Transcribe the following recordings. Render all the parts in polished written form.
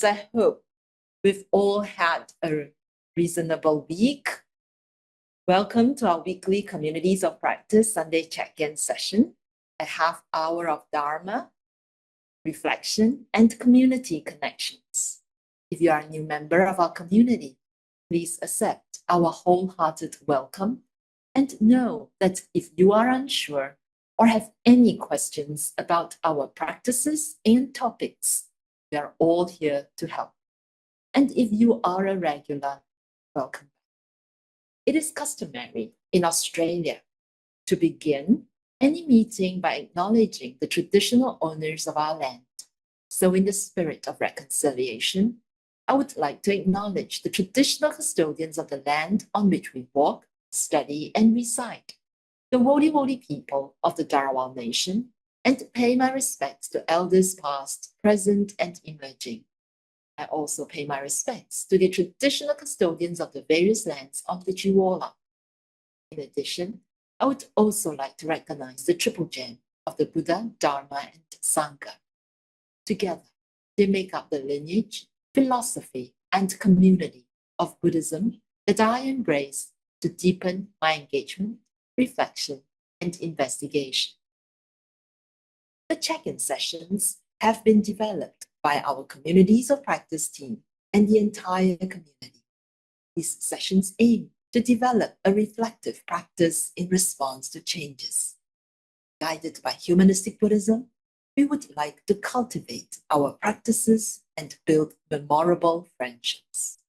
I hope we've all had a reasonable week. Welcome to our weekly Communities of Practice Sunday check-in session, a half hour of Dharma, reflection, and community connections. If you are a new member of our community, please accept our wholehearted welcome and know that if you are unsure or have any questions about our practices and topics, we are all here to help. And if you are a regular, welcome. It is customary in Australia to begin any meeting by acknowledging the traditional owners of our land. So in the spirit of reconciliation, I would like to acknowledge the traditional custodians of the land on which we walk, study, and reside, the Wodi people of the Dharawal Nation, and pay my respects to elders past, present, and emerging. I also pay my respects to the traditional custodians of the various lands on which you all are. In addition, I would also like to recognize the triple gem of the Buddha, Dharma, and Sangha. Together, they make up the lineage, philosophy, and community of Buddhism that I embrace to deepen my engagement, reflection, and investigation. The check-in sessions have been developed by our Communities of Practice team and the entire community. These sessions aim to develop a reflective practice in response to changes. Guided by humanistic Buddhism, we would like to cultivate our practices and build memorable friendships.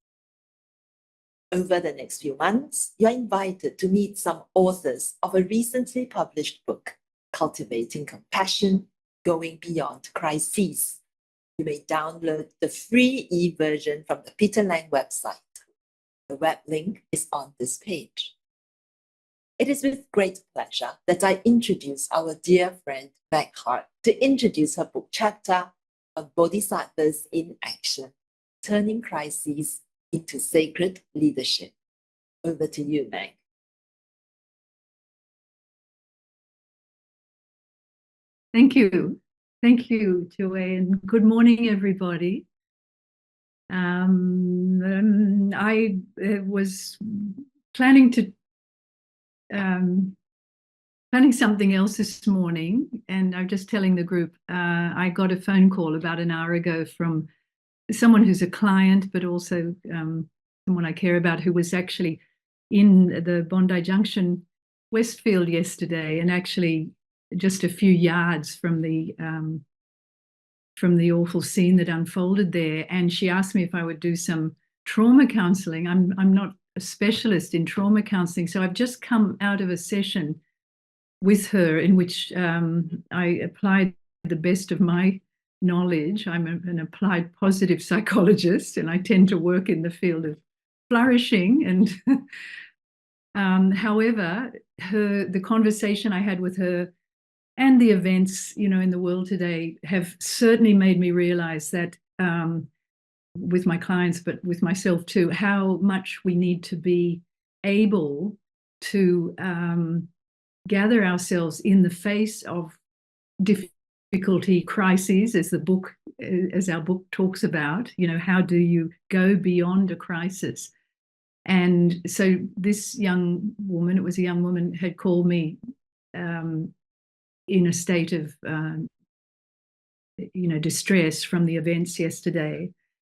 Over the next few months, you are invited to meet some authors of a recently published book, Cultivating Compassion, Going Beyond Crises. You may download the free e-version from the Peter Lang website. The web link is on this page. It is with great pleasure that I introduce our dear friend Meg Hart to introduce her book chapter on Bodhisattvas in Action, Turning Crises into Sacred Leadership. Over to you, Meg. Thank you. Thank you, Joy, and good morning, everybody. I was planning something else this morning, and I'm just telling the group, I got a phone call about an hour ago from someone who's a client, but also someone I care about, who was actually in the Bondi Junction Westfield yesterday, and actually just a few yards from the awful scene that unfolded there. And she asked me if I would do some trauma counseling. I'm not a specialist in trauma counseling, so I've just come out of a session with her in which I applied the best of my knowledge. I'm an applied positive psychologist, and I tend to work in the field of flourishing. And however, the conversation I had with her and the events, in the world today have certainly made me realize that with my clients, but with myself too, how much we need to be able to gather ourselves in the face of difficulty, crises, as our book talks about. How do you go beyond a crisis? And so this young woman, it was a young woman, had called me in a state of distress from the events yesterday,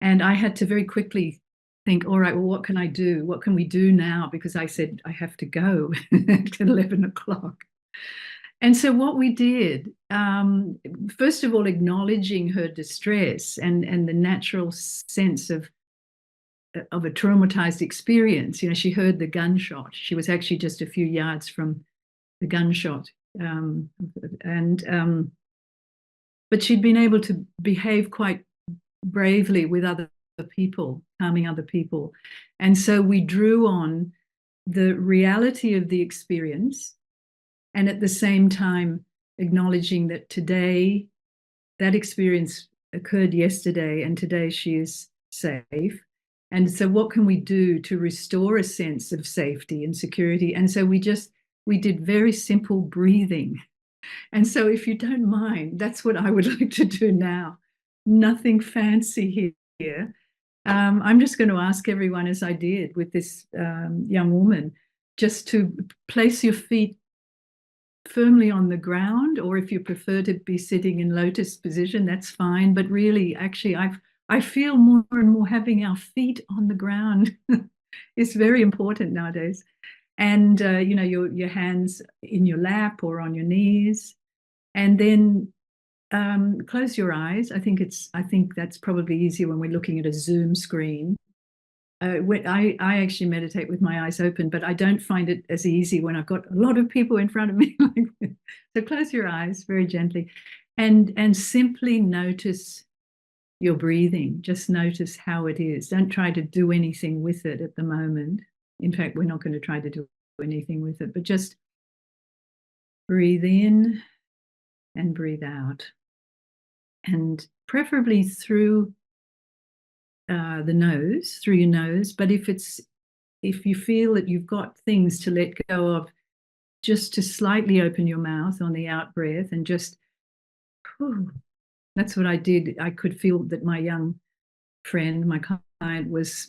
and I had to very quickly think, all right, well, what can I do? What can we do now? Because I said I have to go at 11 o'clock. And so what we did, first of all, acknowledging her distress and the natural sense of a traumatized experience. She heard the gunshot. She was actually just a few yards from the gunshot. But she'd been able to behave quite bravely with other people, calming other people. And so we drew on the reality of the experience, and at the same time acknowledging that today, that experience occurred yesterday, and today she is safe. And so what can we do to restore a sense of safety and security? And so we did very simple breathing. And so if you don't mind, that's what I would like to do now. Nothing fancy here. I'm just going to ask everyone, as I did with this young woman, just to place your feet firmly on the ground, or if you prefer to be sitting in lotus position, that's fine. But really, actually, I feel more and more having our feet on the ground is very important nowadays. And you know, your hands in your lap or on your knees, and then close your eyes. I think that's probably easier when we're looking at a Zoom screen. I actually meditate with my eyes open, but I don't find it as easy when I've got a lot of people in front of me. So close your eyes very gently, and simply notice your breathing. Just notice how it is. Don't try to do anything with it at the moment. In fact, we're not going to try to do anything with it, but just breathe in and breathe out, and preferably through the nose, through your nose. But if you feel that you've got things to let go of, just to slightly open your mouth on the out breath and just, whew. That's what I did. I could feel that my young friend, my client, was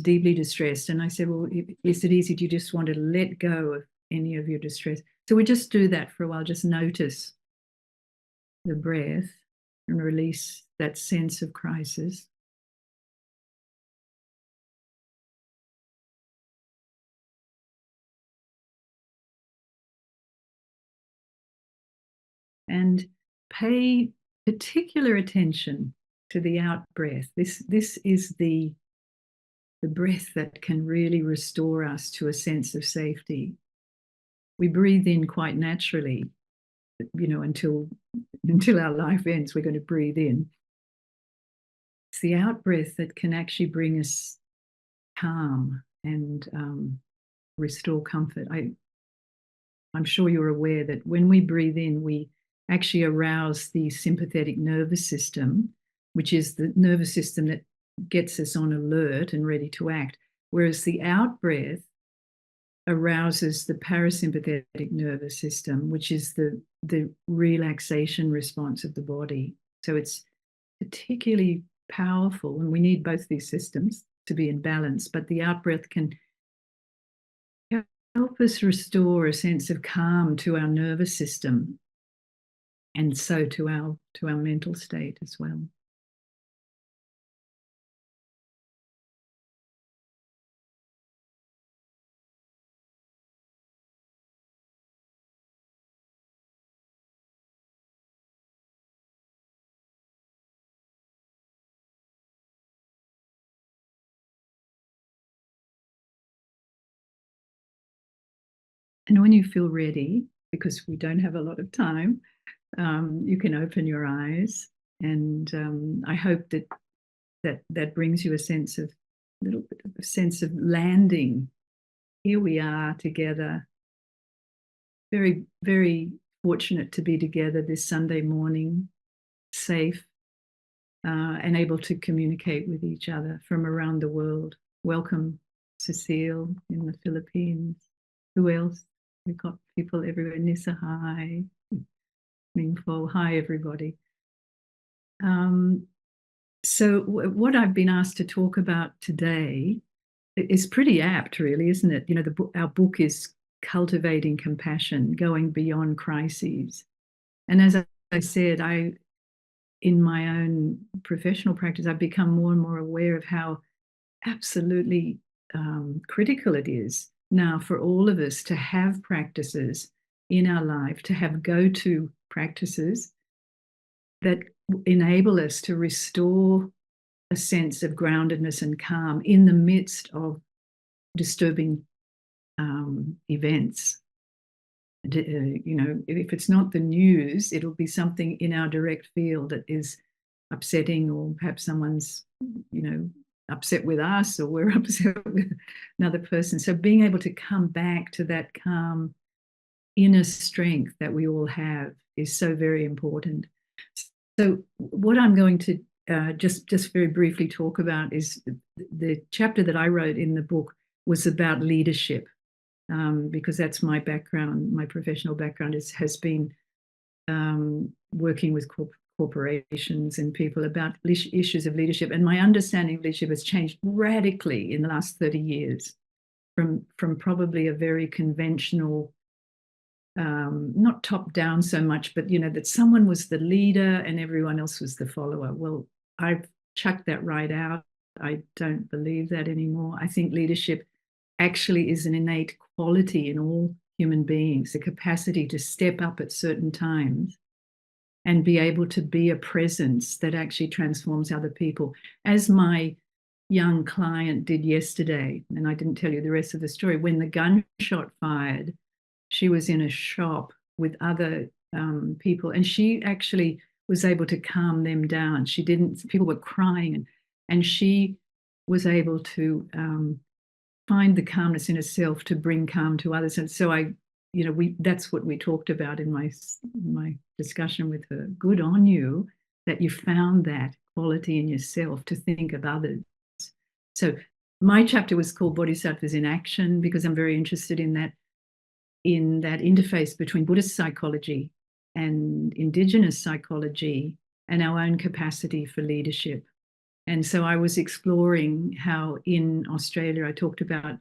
deeply distressed, and I said, well, is it easy? Do you just want to let go of any of your distress? So we just do that for a while. Just notice the breath and release that sense of crisis. And pay particular attention to the out breath. This is the breath that can really restore us to a sense of safety. We breathe in quite naturally, you know, until our life ends, we're going to breathe in. It's the out breath that can actually bring us calm and restore comfort. I'm sure you're aware that when we breathe in, we actually arouse the sympathetic nervous system, which is the nervous system that gets us on alert and ready to act, whereas the out breath arouses the parasympathetic nervous system, which is the relaxation response of the body. So it's particularly powerful, and we need both these systems to be in balance, but the out breath can help us restore a sense of calm to our nervous system, and so to our mental state as well. And when you feel ready, because we don't have a lot of time, you can open your eyes, and I hope that brings you a little bit of a sense of landing. Here we are together, very, very fortunate to be together this Sunday morning, safe, and able to communicate with each other from around the world. Welcome, Cecile in the Philippines. Who else? We've got people everywhere. Nissa, hi. Mingfo, hi, everybody. So what I've been asked to talk about today is pretty apt, really, isn't it? You know, our book is Cultivating Compassion, Going Beyond Crises. And as I said, in my own professional practice, I've become more and more aware of how absolutely critical it is now for all of us to have practices in our life, to have go-to practices that enable us to restore a sense of groundedness and calm in the midst of disturbing events. You know, if it's not the news, it'll be something in our direct field that is upsetting, or perhaps someone's, you know, upset with us, or we're upset with another person. So being able to come back to that calm inner strength that we all have is so very important. So what I'm going to just very briefly talk about is the chapter that I wrote in the book was about leadership, because that's my background. My professional background has been working with corporations and people about issues of leadership. And my understanding of leadership has changed radically in the last 30 years from probably a very conventional, not top down so much, but, that someone was the leader and everyone else was the follower. Well, I've chucked that right out. I don't believe that anymore. I think leadership actually is an innate quality in all human beings, the capacity to step up at certain times and be able to be a presence that actually transforms other people. As my young client did yesterday, and I didn't tell you the rest of the story, when the gunshot fired, she was in a shop with other people, and she actually was able to calm them down. People were crying, and she was able to find the calmness in herself to bring calm to others. And so that's what we talked about in my discussion with her. Good on you that you found that quality in yourself to think of others. So my chapter was called Bodhisattvas in Action, because I'm very interested in that interface between Buddhist psychology and indigenous psychology and our own capacity for leadership. And so I was exploring how in Australia, I talked about,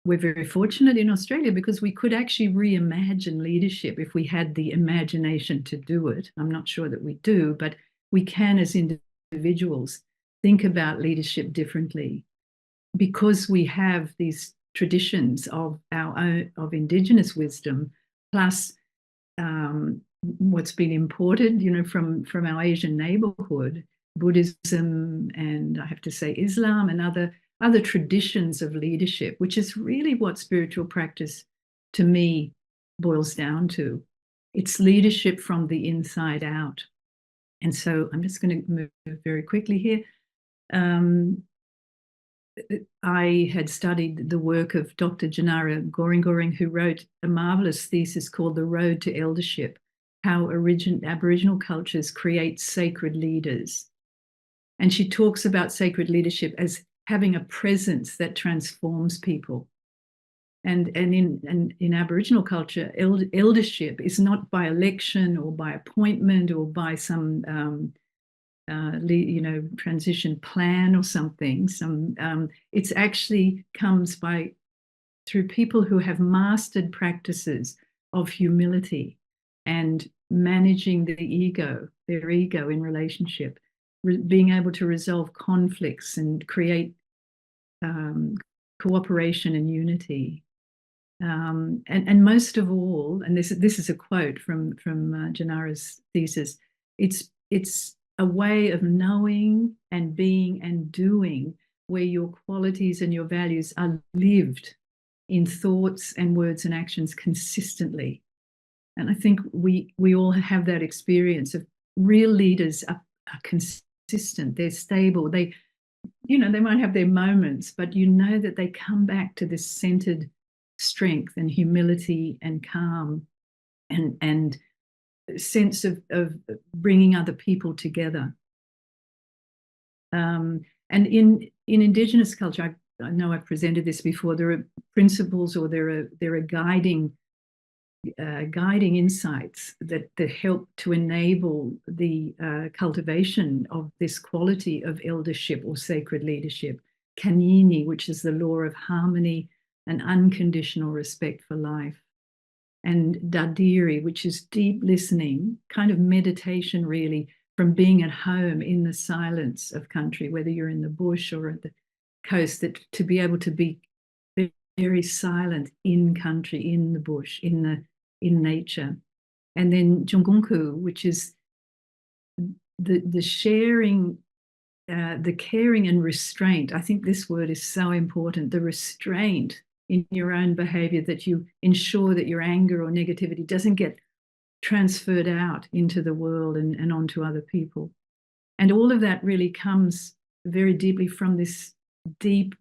we're very fortunate in Australia because we could actually reimagine leadership if we had the imagination to do it. I'm not sure that we do, but we can, as individuals, think about leadership differently because we have these traditions of our own, of indigenous wisdom, plus what's been imported, from our Asian neighborhood, Buddhism, and I have to say Islam, and other traditions of leadership, which is really what spiritual practice to me boils down to. It's leadership from the inside out. And so I'm just going to move very quickly here. I had studied the work of Dr. Janara Goring, who wrote a marvelous thesis called The Road to Eldership, How Aboriginal Cultures Create Sacred Leaders. And she talks about sacred leadership as having a presence that transforms people. And in Aboriginal culture, eldership is not by election or by appointment or by some transition plan or something. It's actually comes through people who have mastered practices of humility and managing their ego in relationship, being able to resolve conflicts and create cooperation and unity. And most of all, and this is a quote from Janara's thesis, it's a way of knowing and being and doing where your qualities and your values are lived in thoughts and words and actions consistently. And I think we all have that experience of real leaders are consistent, they're stable, they might have their moments, but that they come back to this centered strength and humility and calm and sense of bringing other people together. And in Indigenous culture, I know I've presented this before, there are principles or there are guiding insights that help to enable the cultivation of this quality of eldership or sacred leadership. Kanini, which is the law of harmony and unconditional respect for life. And Dadiri, which is deep listening, kind of meditation really, from being at home in the silence of country, whether you're in the bush or at the coast, that to be able to be very silent in country, in the bush, in nature. And then Jungunku, which is the sharing, the caring and restraint. I think this word is so important, the restraint in your own behavior, that you ensure that your anger or negativity doesn't get transferred out into the world and onto other people. And all of that really comes very deeply from this deep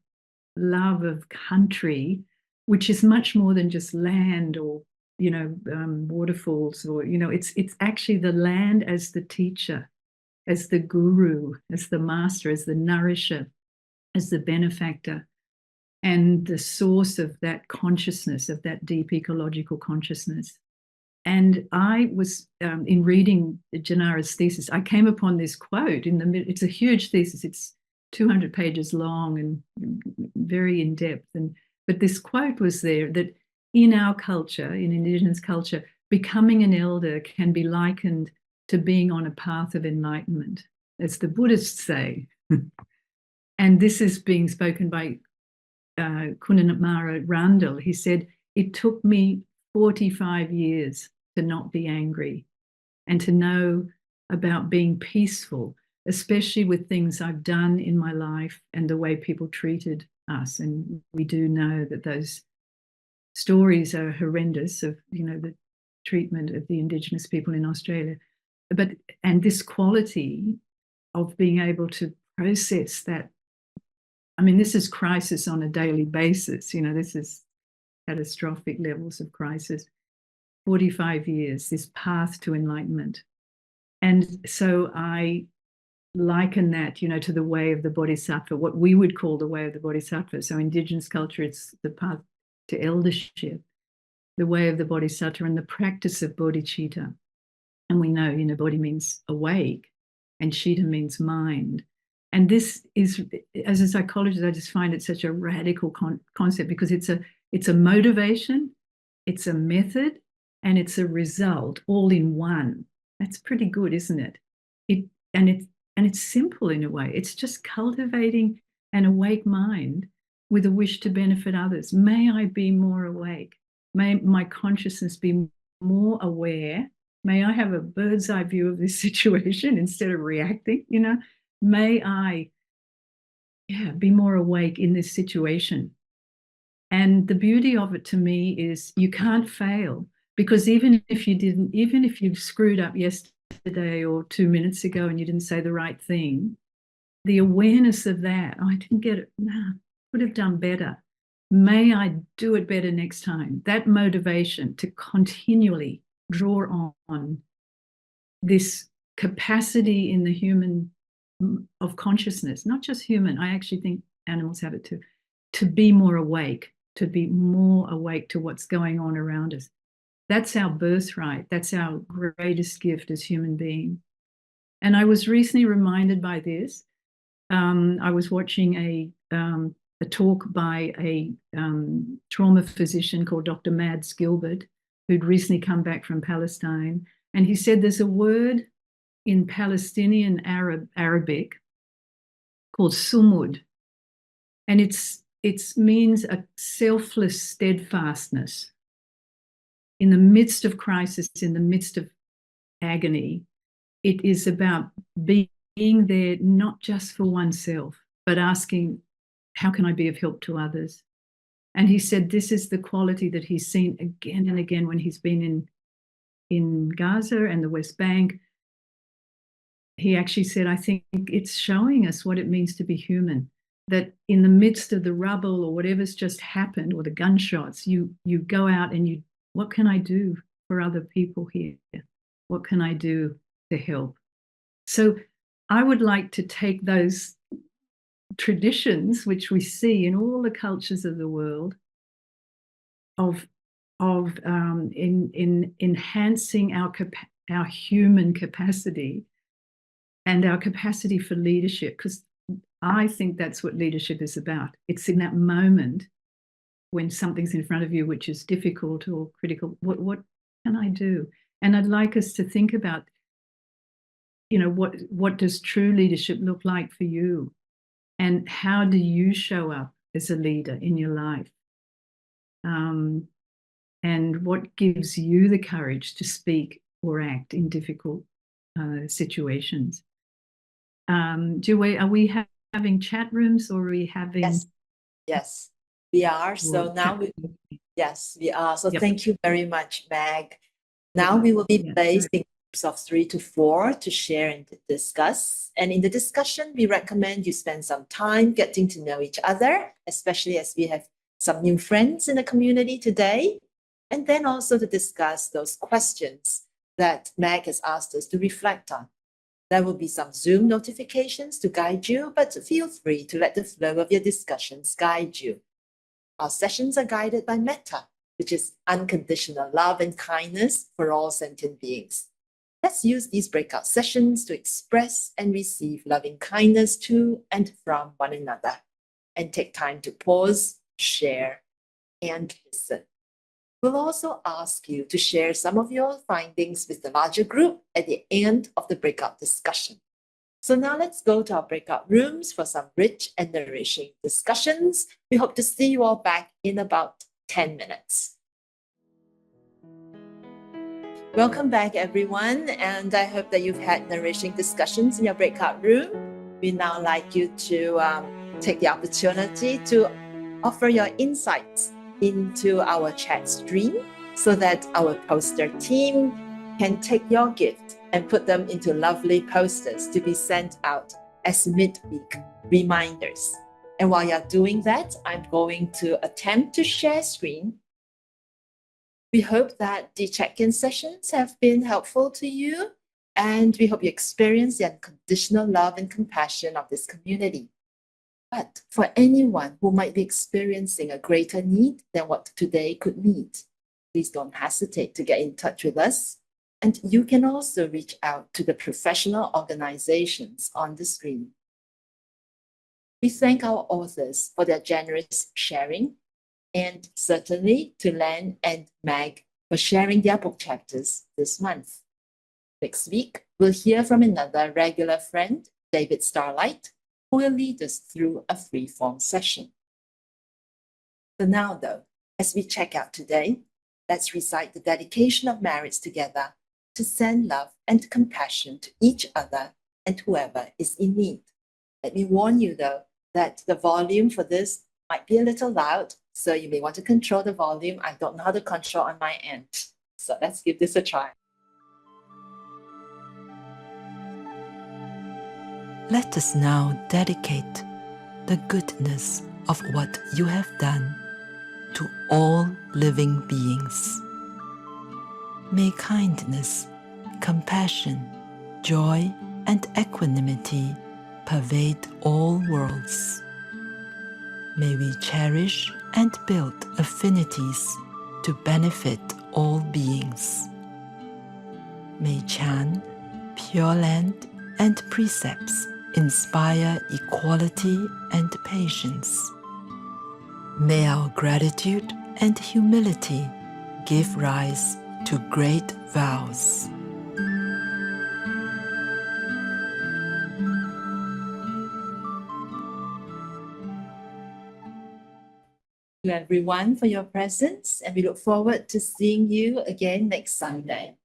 love of country, which is much more than just land or waterfalls, or it's actually the land as the teacher, as the guru, as the master, as the nourisher, as the benefactor, and the source of that consciousness, of that deep ecological consciousness. And I was, in reading Janara's thesis, I came upon this quote in the middle. It's a huge thesis. It's 200 pages long and very in-depth. But this quote was there that in our culture, in Indigenous culture, becoming an elder can be likened to being on a path of enlightenment, as the Buddhists say. And this is being spoken by Kunamara Randall. He said, it took me 45 years to not be angry and to know about being peaceful, especially with things I've done in my life and the way people treated us. And we do know that those stories are horrendous of, the treatment of the Indigenous people in Australia. And this quality of being able to process that, I mean, this is crisis on a daily basis. This is catastrophic levels of crisis. 45 years, this path to enlightenment. And so I liken that, to the way of the Bodhisattva, what we would call the way of the Bodhisattva. So Indigenous culture, it's the path to eldership, the way of the Bodhisattva and the practice of bodhicitta. And we know, Bodhi means awake and citta means mind. And this is, as a psychologist, I just find it such a radical concept because it's a motivation, it's a method, and it's a result all in one. That's pretty good, isn't it? It's simple in a way. It's just cultivating an awake mind with a wish to benefit others. May I be more awake? May my consciousness be more aware? May I have a bird's eye view of this situation instead of reacting? May I be more awake in this situation. And the beauty of it to me is you can't fail, because even if you screwed up yesterday or 2 minutes ago and you didn't say the right thing, the awareness of that, I didn't get it, could have done better. May I do it better next time? That motivation to continually draw on this capacity in the human of consciousness, not just human, I actually think animals have it too, to be more awake, to what's going on around us. That's our birthright. That's our greatest gift as human beings. And I was recently reminded by this. I was watching a talk by a trauma physician called Dr. Mads Gilbert, who'd recently come back from Palestine. And he said there's a word in Palestinian Arabic called sumud. And it means a selfless steadfastness. In the midst of crisis, in the midst of agony, it is about being there not just for oneself, but asking, how can I be of help to others? And he said this is the quality that he's seen again and again when he's been in Gaza and the West Bank. He actually said, I think it's showing us what it means to be human, that in the midst of the rubble or whatever's just happened or the gunshots, you go out and what can I do for other people here? What can I do to help? So I would like to take those traditions, which we see in all the cultures of the world, of enhancing our human capacity and our capacity for leadership, because I think that's what leadership is about. It's in that moment when something's in front of you which is difficult or critical, what can I do? And I'd like us to think about, what does true leadership look like for you? And how do you show up as a leader in your life? And what gives you the courage to speak or act in difficult situations? Are we having chat rooms, or are we having? Yes, we are. So now yes, we are. So thank you very much, Meg. Now we will be placed in groups of 3 to 4 to share and discuss. And in the discussion, we recommend you spend some time getting to know each other, especially as we have some new friends in the community today. And then also to discuss those questions that Meg has asked us to reflect on. There will be some Zoom notifications to guide you, but feel free to let the flow of your discussions guide you. Our sessions are guided by metta, which is unconditional love and kindness for all sentient beings. Let's use these breakout sessions to express and receive loving kindness to and from one another, and take time to pause, share, and listen. We'll also ask you to share some of your findings with the larger group at the end of the breakout discussion. So now let's go to our breakout rooms for some rich and nourishing discussions. We hope to see you all back in about 10 minutes. Welcome back, everyone, and I hope that you've had nourishing discussions in your breakout room. We'd now like you to take the opportunity to offer your insights into our chat stream so that our poster team can take your gift and put them into lovely posters to be sent out as midweek reminders. And while you're doing that, I'm going to attempt to share screen. We hope that the check-in sessions have been helpful to you, and we hope you experience the unconditional love and compassion of this community. But for anyone who might be experiencing a greater need than what today could meet, please don't hesitate to get in touch with us. And you can also reach out to the professional organizations on the screen. We thank our authors for their generous sharing, and certainly to Len and Meg for sharing their book chapters this month. Next week, we'll hear from another regular friend, David Starlight, who will lead us through a free-form session. For now, though, as we check out today, let's recite the dedication of merits together to send love and compassion to each other and whoever is in need. Let me warn you, though, that the volume for this might be a little loud, so you may want to control the volume. I don't know how to control on my end. So let's give this a try. Let us now dedicate the goodness of what you have done to all living beings. May kindness, compassion, joy, and equanimity pervade all worlds. May we cherish and build affinities to benefit all beings. May Chan, Pure Land, and precepts inspire equality and patience. May our gratitude and humility give rise to great vows. Thank you, everyone, for your presence, and we look forward to seeing you again next Sunday.